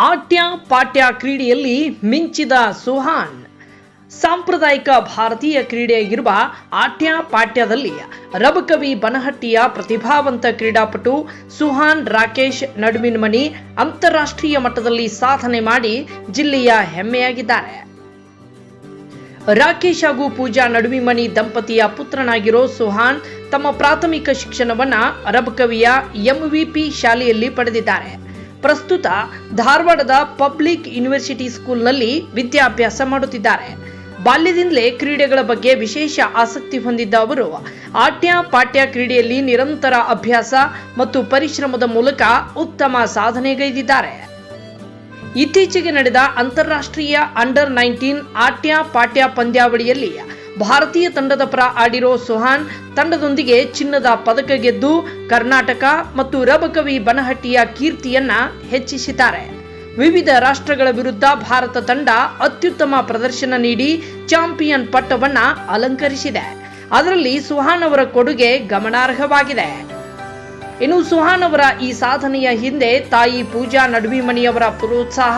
ಆಟ್ಯ ಪಾಟ್ಯ ಕ್ರೀಡೆಯಲ್ಲಿ ಮಿಂಚಿದ ಸುಹಾನ್. ಸಾಂಪ್ರದಾಯಿಕ ಭಾರತೀಯ ಕ್ರೀಡೆಯಾಗಿರುವ ಆಟ್ಯ ಪಾಟ್ಯದಲ್ಲಿ ರಬಕವಿ ಬನಹಟ್ಟಿಯ ಪ್ರತಿಭಾವಂತ ಕ್ರೀಡಾಪಟು ಸುಹಾನ್ ರಾಕೇಶ್ ನಡುವಿನಮನಿ ಅಂತಾರಾಷ್ಟ್ರೀಯ ಮಟ್ಟದಲ್ಲಿ ಸಾಧನೆ ಮಾಡಿ ಜಿಲ್ಲೆಯ ಹೆಮ್ಮೆಯಾಗಿದ್ದಾರೆ. ರಾಕೇಶ್ ಹಾಗೂ ಪೂಜಾ ನಡುವಿಮನಿ ದಂಪತಿಯ ಪುತ್ರನಾಗಿರೋ ಸುಹಾನ್ ತಮ್ಮ ಪ್ರಾಥಮಿಕ ಶಿಕ್ಷಣವನ್ನ ರಬಕವಿಯ ಎಂವಿಪಿ ಶಾಲೆಯಲ್ಲಿ ಪಡೆದಿದ್ದಾರೆ. ಪ್ರಸ್ತುತ ಧಾರವಾಡದ ಪಬ್ಲಿಕ್ ಯೂನಿವರ್ಸಿಟಿ ಸ್ಕೂಲ್ನಲ್ಲಿ ವಿದ್ಯಾಭ್ಯಾಸ ಮಾಡುತ್ತಿದ್ದಾರೆ. ಬಾಲ್ಯದಿಂದಲೇ ಕ್ರೀಡೆಗಳ ಬಗ್ಗೆ ವಿಶೇಷ ಆಸಕ್ತಿ ಹೊಂದಿದ್ದ ಅವರು ಆಟ್ಯ ಪಾಟ್ಯ ಕ್ರೀಡೆಯಲ್ಲಿ ನಿರಂತರ ಅಭ್ಯಾಸ ಮತ್ತು ಪರಿಶ್ರಮದ ಮೂಲಕ ಉತ್ತಮ ಸಾಧನೆಗೈದಿದ್ದಾರೆ. ಇತ್ತೀಚೆಗೆ ನಡೆದ ಅಂತಾರಾಷ್ಟ್ರೀಯ ಅಂಡರ್ 19 ಆಟ್ಯ ಪಾಟ್ಯ ಪಂದ್ಯಾವಳಿಯಲ್ಲಿ ಭಾರತೀಯ ತಂಡದ ಪರ ಆಡಿರೋ ಸುಹಾನ್ ತಂಡದೊಂದಿಗೆ ಚಿನ್ನದ ಪದಕ ಗೆದ್ದು ಕರ್ನಾಟಕ ಮತ್ತು ರಬಕವಿ ಬನಹಟ್ಟಿಯ ಕೀರ್ತಿಯನ್ನ ಹೆಚ್ಚಿಸಿದ್ದಾರೆ. ವಿವಿಧ ರಾಷ್ಟ್ರಗಳ ವಿರುದ್ಧ ಭಾರತ ತಂಡ ಅತ್ಯುತ್ತಮ ಪ್ರದರ್ಶನ ನೀಡಿ ಚಾಂಪಿಯನ್ ಪಟ್ಟವನ್ನ ಅಲಂಕರಿಸಿದೆ. ಅದರಲ್ಲಿ ಸುಹಾನ್ ಅವರ ಕೊಡುಗೆ ಗಮನಾರ್ಹವಾಗಿದೆ. ಇನ್ನು ಸುಹಾನ್ ಅವರ ಈ ಸಾಧನೆಯ ಹಿಂದೆ ತಾಯಿ ಪೂಜಾ ನಡುವಿಮನಿಯವರ ಪ್ರೋತ್ಸಾಹ,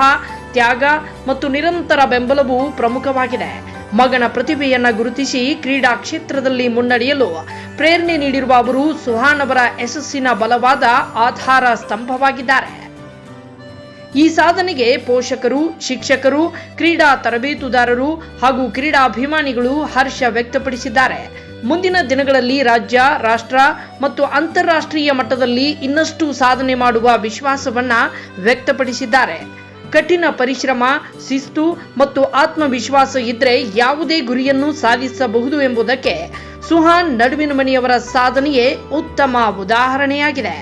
ತ್ಯಾಗ ಮತ್ತು ನಿರಂತರ ಬೆಂಬಲವೂ ಪ್ರಮುಖವಾಗಿದೆ. ಮಗನ ಪ್ರತಿಭೆಯನ್ನ ಗುರುತಿಸಿ ಕ್ರೀಡಾ ಕ್ಷೇತ್ರದಲ್ಲಿ ಮುನ್ನಡೆಯಲು ಪ್ರೇರಣೆ ನೀಡಿರುವ ಅವರು ಸುಹಾನ್ ಅವರ ಯಶಸ್ಸಿನ ಬಲವಾದ ಆಧಾರ ಸ್ತಂಭವಾಗಿದ್ದಾರೆ. ಈ ಸಾಧನೆಗೆ ಪೋಷಕರು, ಶಿಕ್ಷಕರು, ಕ್ರೀಡಾ ತರಬೇತುದಾರರು ಹಾಗೂ ಕ್ರೀಡಾಭಿಮಾನಿಗಳು ಹರ್ಷ ವ್ಯಕ್ತಪಡಿಸಿದ್ದಾರೆ. ಮುಂದಿನ ದಿನಗಳಲ್ಲಿ ರಾಜ್ಯ, ರಾಷ್ಟ್ರ ಮತ್ತು ಅಂತಾರಾಷ್ಟ್ರೀಯ ಮಟ್ಟದಲ್ಲಿ ಇನ್ನಷ್ಟು ಸಾಧನೆ ಮಾಡುವ ವಿಶ್ವಾಸವನ್ನ ವ್ಯಕ್ತಪಡಿಸಿದ್ದಾರೆ. ಕಠಿಣ ಪರಿಶ್ರಮ, ಶಿಸ್ತು ಮತ್ತು ಆತ್ಮವಿಶ್ವಾಸ ಇದ್ರೆ ಯಾವುದೇ ಗುರಿಯನ್ನು ಸಾಧಿಸಬಹುದು ಎಂಬುದಕ್ಕೆ ಸುಹಾನ್ ನಡುವಿನಮನಿಯವರ ಸಾಧನೆಯೇ ಉತ್ತಮ ಉದಾಹರಣೆಯಾಗಿದೆ.